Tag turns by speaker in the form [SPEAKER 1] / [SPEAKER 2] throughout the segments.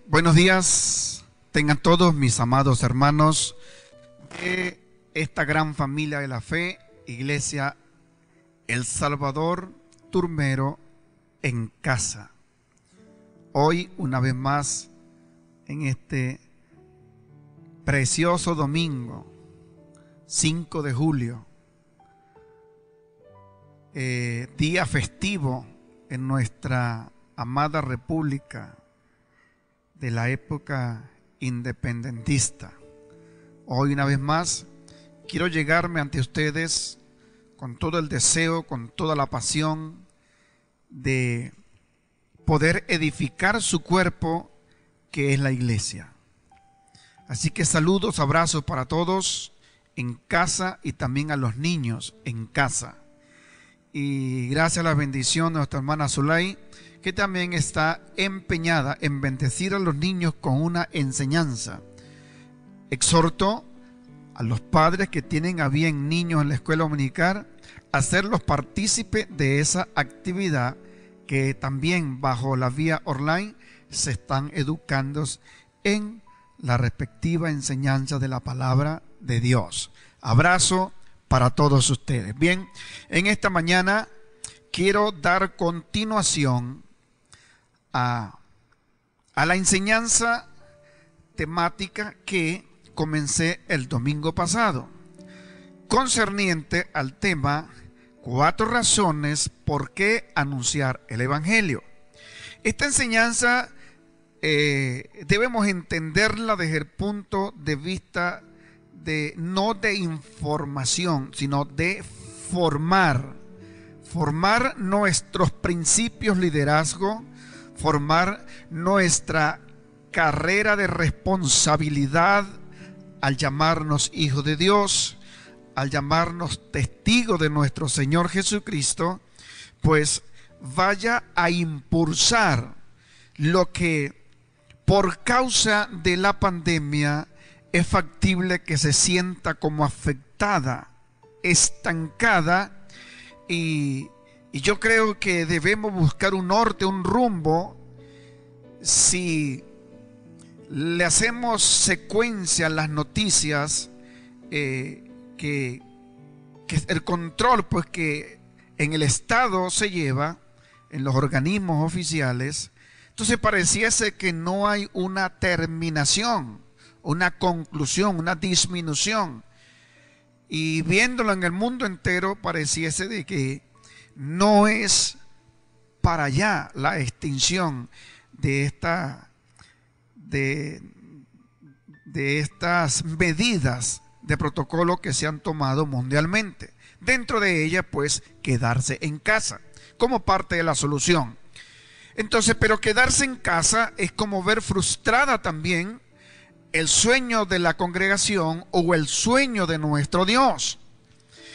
[SPEAKER 1] Buenos días, tengan todos mis amados hermanos de esta gran familia de la fe, Iglesia El Salvador Turmero en casa. Hoy, una vez más, en este precioso domingo, 5 de julio, día festivo en nuestra amada república de la época independentista. Hoy, una vez más, quiero llegarme ante ustedes con todo el deseo, con toda la pasión de poder edificar su cuerpo, que es la iglesia. Así que saludos, abrazos para todos en casa y también a los niños en casa. Y gracias a la bendición de nuestra hermana Zulay, que también está empeñada en bendecir a los niños con una enseñanza. Exhorto a los padres que tienen a bien niños en la escuela dominical a hacerlos partícipes de esa actividad, que también bajo la vía online se están educando en la respectiva enseñanza de la palabra de Dios. Abrazo para todos ustedes. Bien, en esta mañana quiero dar continuación a la enseñanza temática que comencé el domingo pasado, concerniente al tema 4 razones por qué anunciar el Evangelio. Esta enseñanza debemos entenderla desde el punto de vista no de información, sino de formar nuestros principios liderazgo, formar nuestra carrera de responsabilidad al llamarnos hijos de Dios, al llamarnos testigos de nuestro Señor Jesucristo, pues vaya a impulsar lo que por causa de la pandemia es factible que se sienta como afectada, estancada, y yo creo que debemos buscar un norte, un rumbo. Si le hacemos secuencia a las noticias, que el control pues que en el Estado se lleva, en los organismos oficiales, entonces pareciese que no hay una terminación, una conclusión, una disminución. Y viéndolo en el mundo entero, pareciese de que no es para allá la extinción de estas medidas de protocolo que se han tomado mundialmente. Dentro de ellas, pues, quedarse en casa como parte de la solución. Entonces, pero quedarse en casa es como ver frustrada también el sueño de la congregación o el sueño de nuestro Dios.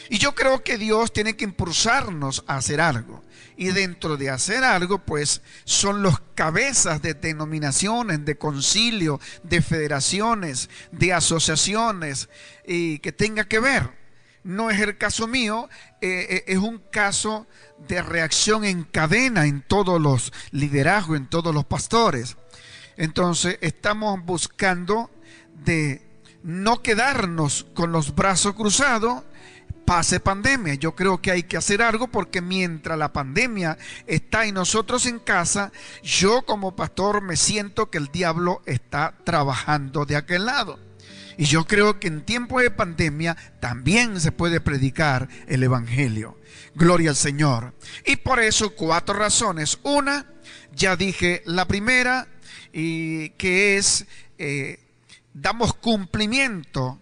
[SPEAKER 1] Y yo creo que Dios tiene que impulsarnos a hacer algo. Y dentro de hacer algo, pues, son los cabezas de denominaciones, de concilio, de federaciones, de asociaciones, y que tenga que ver. No es el caso mío, es un caso de reacción en cadena en todos los liderazgos, en todos los pastores. Entonces estamos buscando de no quedarnos con los brazos cruzados, pase pandemia. Yo creo que hay que hacer algo, porque mientras la pandemia está y nosotros en casa, yo como pastor me siento que el diablo está trabajando de aquel lado. Y yo creo que en tiempos de pandemia también se puede predicar el Evangelio. Gloria al Señor. Y por eso 4 razones. Una, ya dije la primera, y que es damos cumplimiento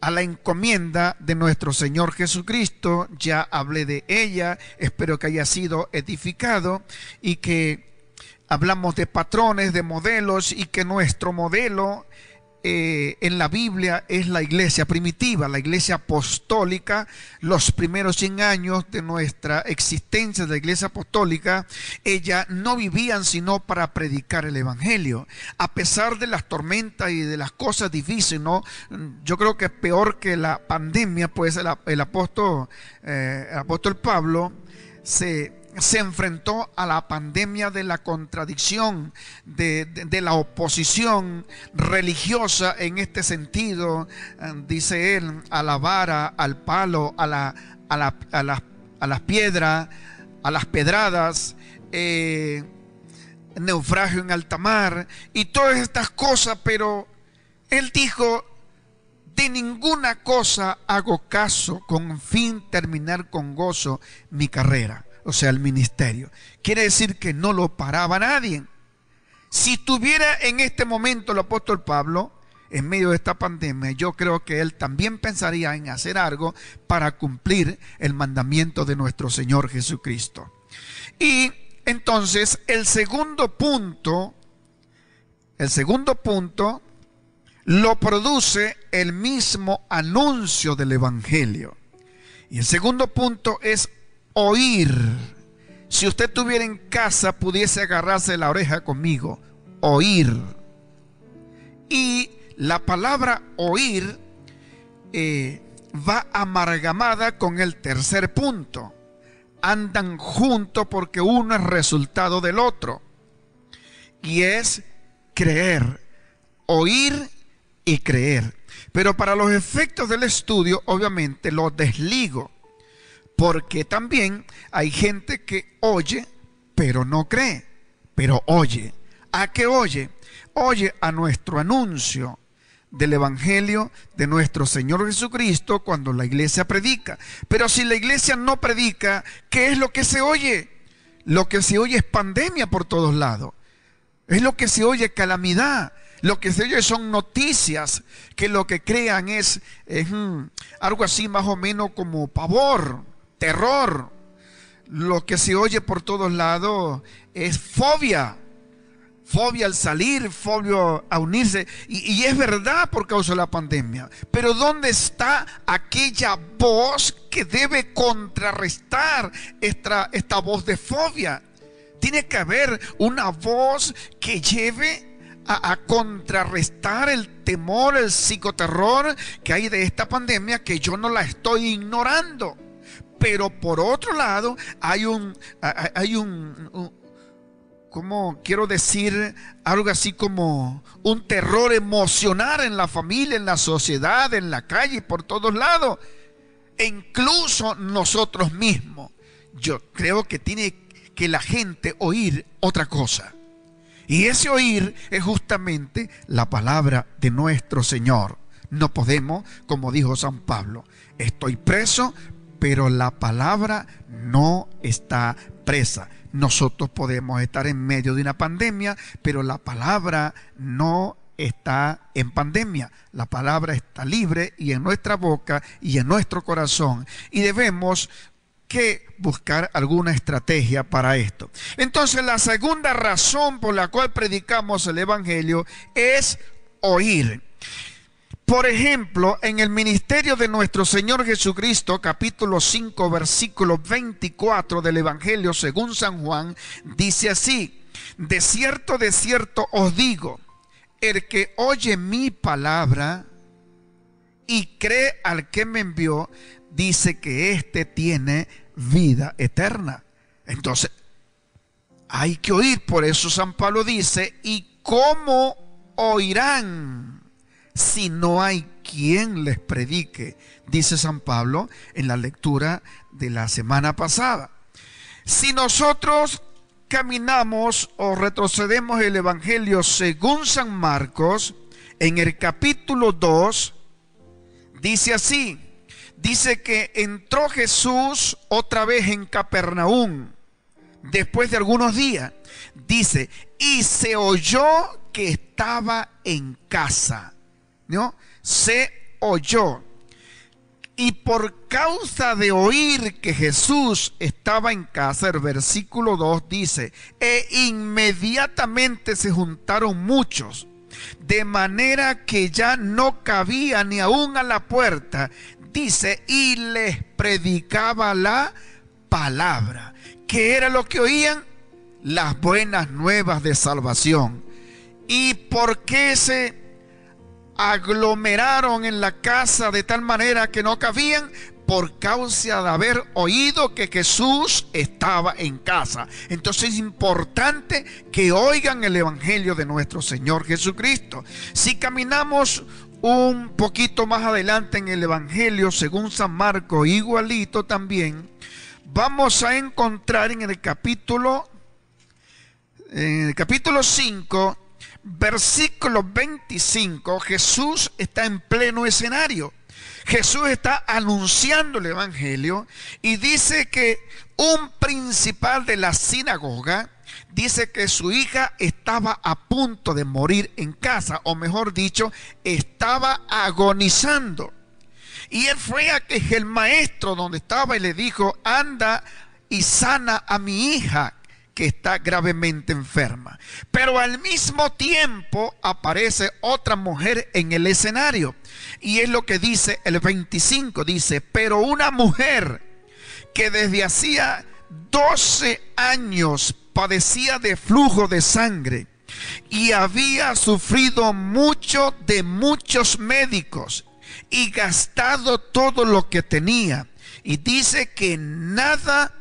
[SPEAKER 1] a la encomienda de nuestro Señor Jesucristo. Ya hablé de ella, espero que haya sido edificado, y que hablamos de patrones, de modelos, y que nuestro modelo en la Biblia es la iglesia primitiva, la iglesia apostólica. Los primeros 100 años de nuestra existencia de la iglesia apostólica, ella no vivían sino para predicar el Evangelio, a pesar de las tormentas y de las cosas difíciles, ¿no? Yo creo que peor que la pandemia, pues el apóstol Pablo se se enfrentó a la pandemia de la contradicción, de la oposición religiosa en este sentido, dice él, a la vara, al palo, a las piedras, a las pedradas, naufragio en alta mar y todas estas cosas, pero él dijo: de ninguna cosa hago caso, con fin terminar con gozo mi carrera, o sea, el ministerio. Quiere decir que no lo paraba nadie. Si estuviera en este momento el apóstol Pablo en medio de esta pandemia, yo creo que él también pensaría en hacer algo para cumplir el mandamiento de nuestro Señor Jesucristo. Y entonces el segundo punto lo produce el mismo anuncio del Evangelio. Y el segundo punto es oír. Si usted estuviera en casa, pudiese agarrarse la oreja conmigo. Oír. Y la palabra oír va amalgamada con el tercer punto. Andan juntos porque uno es resultado del otro. Y es creer. Oír y creer. Pero para los efectos del estudio, obviamente lo desligo, porque también hay gente que oye pero no cree, pero oye. ¿A qué oye? Oye a nuestro anuncio del Evangelio de nuestro Señor Jesucristo cuando la iglesia predica. Pero si la iglesia no predica, ¿qué es lo que se oye? Lo que se oye es pandemia por todos lados. Es lo que se oye, calamidad. Lo que se oye son noticias que lo que crean es algo así más o menos como pavor, terror. Lo que se oye por todos lados es fobia. Fobia al salir, fobia a unirse. Y es verdad por causa de la pandemia. Pero ¿dónde está aquella voz que debe contrarrestar esta voz de fobia? Tiene que haber una voz que lleve a contrarrestar el temor, el psicoterror que hay de esta pandemia, que yo no la estoy ignorando. Pero por otro lado, hay como quiero decir, algo así como un terror emocional en la familia, en la sociedad, en la calle, por todos lados. E incluso nosotros mismos. Yo creo que tiene que la gente oír otra cosa. Y ese oír es justamente la palabra de nuestro Señor. No podemos, como dijo San Pablo, estoy preso, pero la palabra no está presa. Nosotros podemos estar en medio de una pandemia, pero la palabra no está en pandemia. La palabra está libre y en nuestra boca y en nuestro corazón. Y debemos que buscar alguna estrategia para esto. Entonces, la segunda razón por la cual predicamos el Evangelio es oír. Por ejemplo, en el ministerio de nuestro Señor Jesucristo, capítulo 5, versículo 24 del Evangelio según San Juan, dice así: de cierto os digo, el que oye mi palabra y cree al que me envió, dice que éste tiene vida eterna. Entonces, hay que oír. Por eso San Pablo dice: ¿y cómo oirán si no hay quien les predique? Dice San Pablo en la lectura de la semana pasada. Si nosotros caminamos o retrocedemos el Evangelio según San Marcos, en el capítulo 2, dice así. Dice que entró Jesús otra vez en Capernaum después de algunos días. Dice, y se oyó que estaba en casa, ¿no? Se oyó. Y por causa de oír que Jesús estaba en casa, el versículo 2 dice, e inmediatamente se juntaron muchos, de manera que ya no cabía ni aún a la puerta. Dice, y les predicaba la palabra. ¿Qué era lo que oían? Las buenas nuevas de salvación. ¿Y por qué se aglomeraron en la casa de tal manera que no cabían? por causa de haber oído que Jesús estaba en casa. Entonces es importante que oigan el evangelio de nuestro Señor Jesucristo. Si caminamos un poquito más adelante en el evangelio según San Marcos, igualito también, vamos a encontrar en el capítulo 5, versículo 25, Jesús está en pleno escenario. Jesús está anunciando el evangelio y dice que un principal de la sinagoga dice que su hija estaba a punto de morir en casa, o mejor dicho, estaba agonizando. Y él fue a que el maestro donde estaba y le dijo: anda y sana a mi hija, que está gravemente enferma. Pero al mismo tiempo aparece otra mujer en el escenario. Y es lo que dice el 25. Dice: pero una mujer que desde hacía 12 años padecía de flujo de sangre y había sufrido mucho de muchos médicos y gastado todo lo que tenía, y dice que nada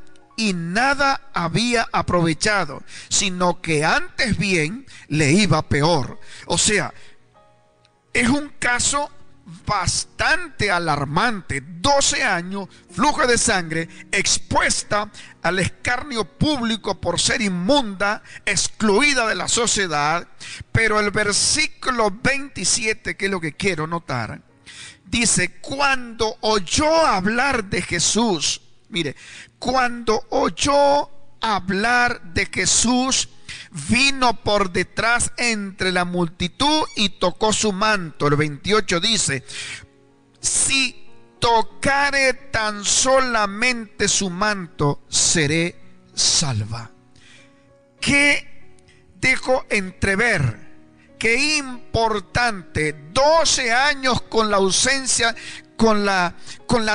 [SPEAKER 1] había aprovechado, sino que antes bien le iba peor. O sea, es un caso bastante alarmante. 12 años, flujo de sangre, expuesta al escarnio público por ser inmunda, excluida de la sociedad. Pero el versículo 27, que es lo que quiero notar, dice: cuando oyó hablar de Jesús, mire, cuando oyó hablar de Jesús, vino por detrás entre la multitud y tocó su manto. El 28 dice: si tocare tan solamente su manto, seré salva. ¿Qué dejo entrever? Qué importante, 12 años con la ausencia, con la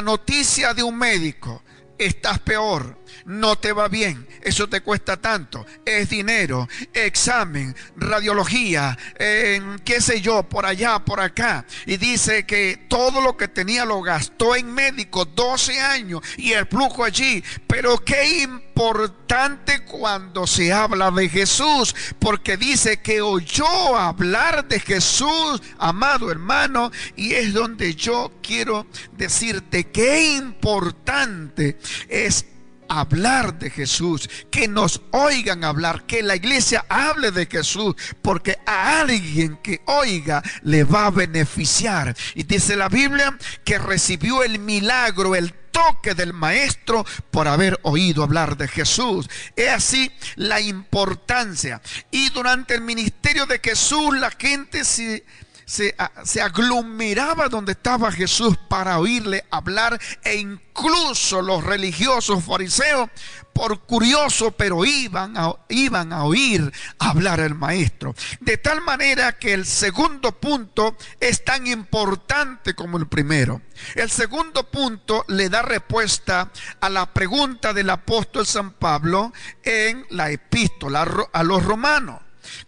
[SPEAKER 1] noticia de un médico. Estás peor, no te va bien, eso te cuesta tanto, es dinero, examen, radiología, qué sé yo, por allá, por acá. Y dice que todo lo que tenía lo gastó en médico, 12 años, y el flujo allí. Pero qué importante cuando se habla de Jesús, porque dice que oyó hablar de Jesús, amado hermano, y es donde yo quiero decirte qué importante es hablar de Jesús, que nos oigan hablar, que la iglesia hable de Jesús, porque a alguien que oiga le va a beneficiar. Y dice la Biblia que recibió el milagro, el toque del maestro por haber oído hablar de Jesús. Es así la importancia. Y durante el ministerio de Jesús, la gente se aglomeraba donde estaba Jesús para oírle hablar, e incluso los religiosos fariseos, por curioso, pero iban a oír hablar al maestro. De tal manera que el segundo punto es tan importante como el primero. El segundo punto le da respuesta a la pregunta del apóstol San Pablo en la epístola a los romanos,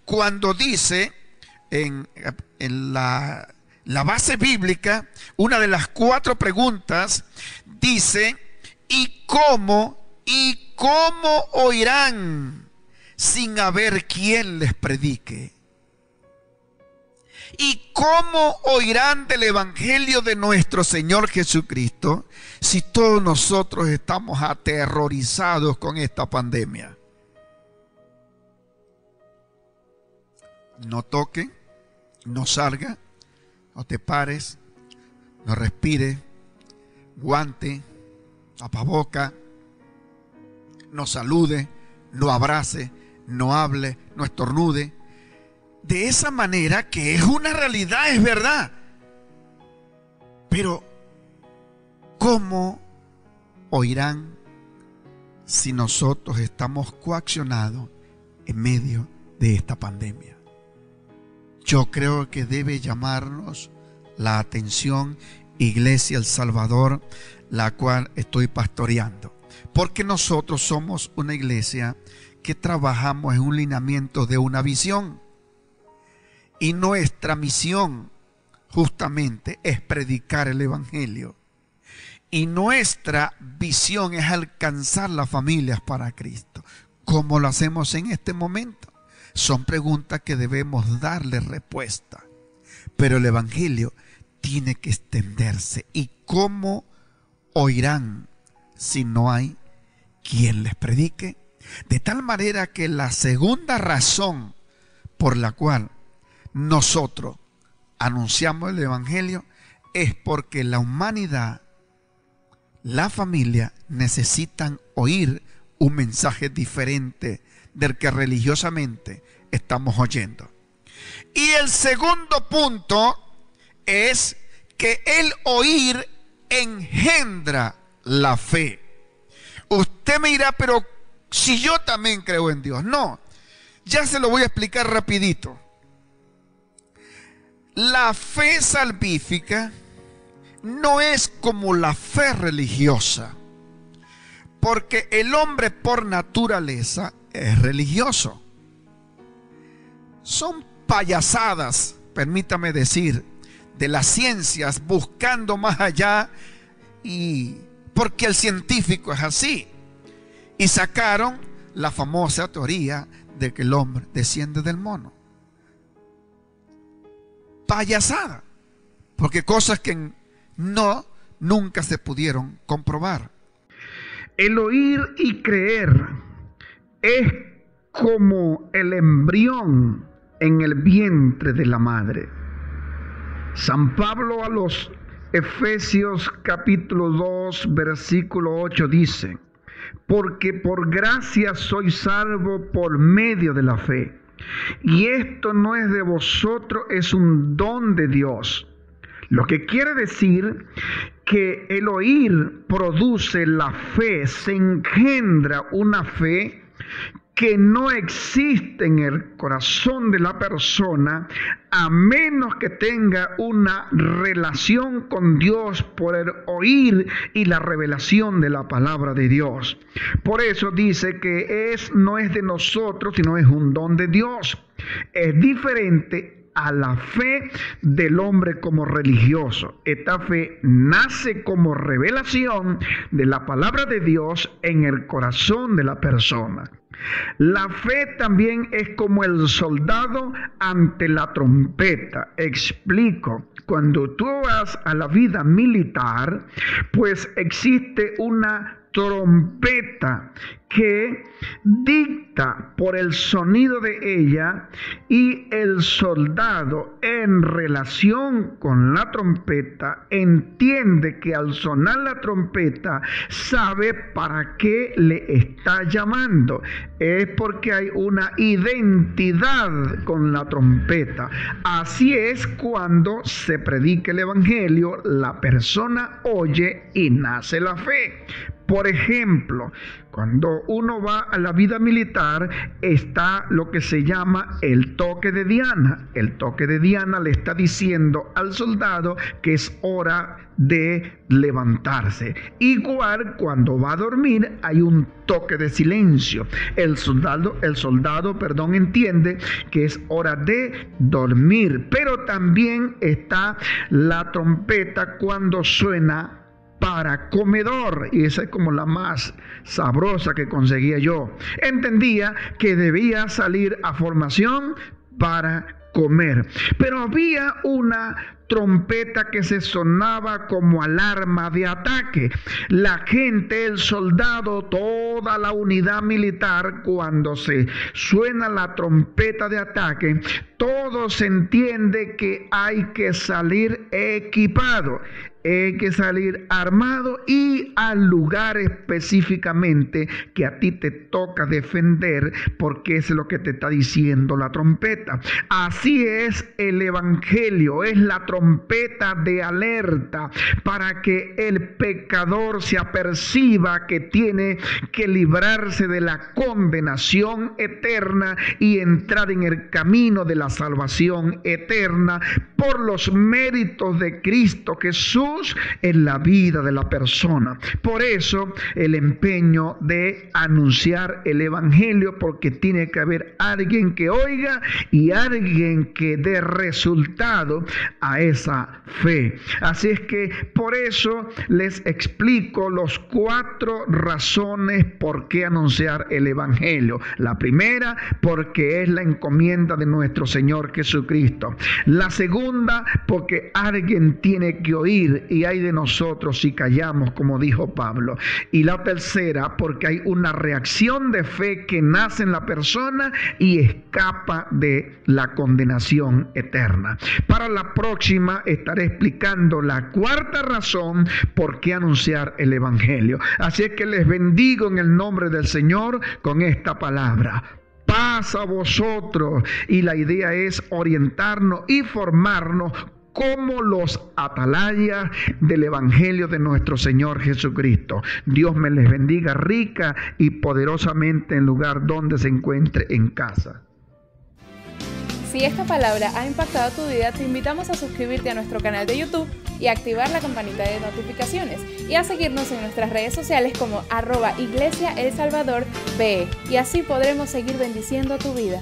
[SPEAKER 1] cuando dice en la base bíblica, una de las 4 preguntas dice: ¿y cómo oirán sin haber quien les predique? ¿Y cómo oirán del evangelio de nuestro Señor Jesucristo si todos nosotros estamos aterrorizados con esta pandemia? No toque, no salga, no te pares, no respire, guante, tapaboca, no salude, no abrace, no hable, no estornude. De esa manera, que es una realidad, es verdad. Pero ¿cómo oirán si nosotros estamos coaccionados en medio de esta pandemia? Yo creo que debe llamarnos la atención Iglesia El Salvador, la cual estoy pastoreando, porque nosotros somos una iglesia que trabajamos en un lineamiento de una visión, y nuestra misión justamente es predicar el evangelio. Y nuestra visión es alcanzar las familias para Cristo. ¿Cómo lo hacemos en este momento? Son preguntas que debemos darle respuesta. Pero el Evangelio tiene que extenderse. ¿Y cómo oirán si no hay quien les predique? De tal manera que la segunda razón por la cual nosotros anunciamos el Evangelio es porque la humanidad, la familia, necesitan oír un mensaje diferente del que religiosamente estamos oyendo. Y el segundo punto es que el oír engendra la fe. Usted me dirá, pero si yo también creo en Dios. No, ya se lo voy a explicar rapidito. La fe salvífica no es como la fe religiosa, porque el hombre por naturaleza es religioso. Son payasadas, permítame decir, de las ciencias buscando más allá, y porque el científico es así. Y sacaron la famosa teoría de que el hombre desciende del mono. Payasada, porque cosas que nunca se pudieron comprobar. El oír y creer es como el embrión en el vientre de la madre. San Pablo a los Efesios capítulo 2 versículo 8 dice: porque por gracia soy salvo por medio de la fe. Y esto no es de vosotros, es un don de Dios. Lo que quiere decir que el oír produce la fe, se engendra una fe que no existe en el corazón de la persona a menos que tenga una relación con Dios por el oír y la revelación de la palabra de Dios. Por eso dice que no es de nosotros, sino es un don de Dios. Es diferente a la fe del hombre como religioso. Esta fe nace como revelación de la palabra de Dios en el corazón de la persona. La fe también es como el soldado ante la trompeta. Explico. Cuando tú vas a la vida militar, pues existe una trompeta que dicta por el sonido de ella, y el soldado en relación con la trompeta entiende que al sonar la trompeta sabe para qué le está llamando. Es porque hay una identidad con la trompeta. Así es cuando se predica el Evangelio, la persona oye y nace la fe. Por ejemplo, cuando uno va a la vida militar, está lo que se llama el toque de Diana. El toque de Diana le está diciendo al soldado que es hora de levantarse. Igual cuando va a dormir hay un toque de silencio. El soldado, entiende que es hora de dormir. Pero también está la trompeta cuando suena para comedor, y esa es como la más sabrosa que conseguía yo. Entendía que debía salir a formación para comer, pero había una trompeta que se sonaba como alarma de ataque. La gente, el soldado, toda la unidad militar, cuando se suena la trompeta de ataque, todos entienden que hay que salir equipado, hay que salir armado y al lugar específicamente que a ti te toca defender, porque es lo que te está diciendo la trompeta. Así es el Evangelio, es la trompeta de alerta para que el pecador se aperciba que tiene que librarse de la condenación eterna y entrar en el camino de la salvación eterna por los méritos de Cristo Jesús Dios en la vida de la persona. Por eso el empeño de anunciar el evangelio, porque tiene que haber alguien que oiga y alguien que dé resultado a esa fe. Así es que por eso les explico los 4 razones por qué anunciar el evangelio. La primera, porque es la encomienda de nuestro Señor Jesucristo. La segunda, porque alguien tiene que oír y hay de nosotros si callamos, como dijo Pablo. Y la tercera, porque hay una reacción de fe que nace en la persona y escapa de la condenación eterna. Para la próxima estaré explicando la 4ª razón por qué anunciar el evangelio. Así es que les bendigo en el nombre del Señor con esta palabra. Paz a vosotros. Y la idea es orientarnos y formarnos como los atalayas del evangelio de nuestro Señor Jesucristo. Dios me les bendiga rica y poderosamente en el lugar donde se encuentre en casa.
[SPEAKER 2] Si esta palabra ha impactado tu vida, te invitamos a suscribirte a nuestro canal de YouTube y activar la campanita de notificaciones y a seguirnos en nuestras redes sociales como @Iglesia El Salvador BE, y así podremos seguir bendiciendo tu vida.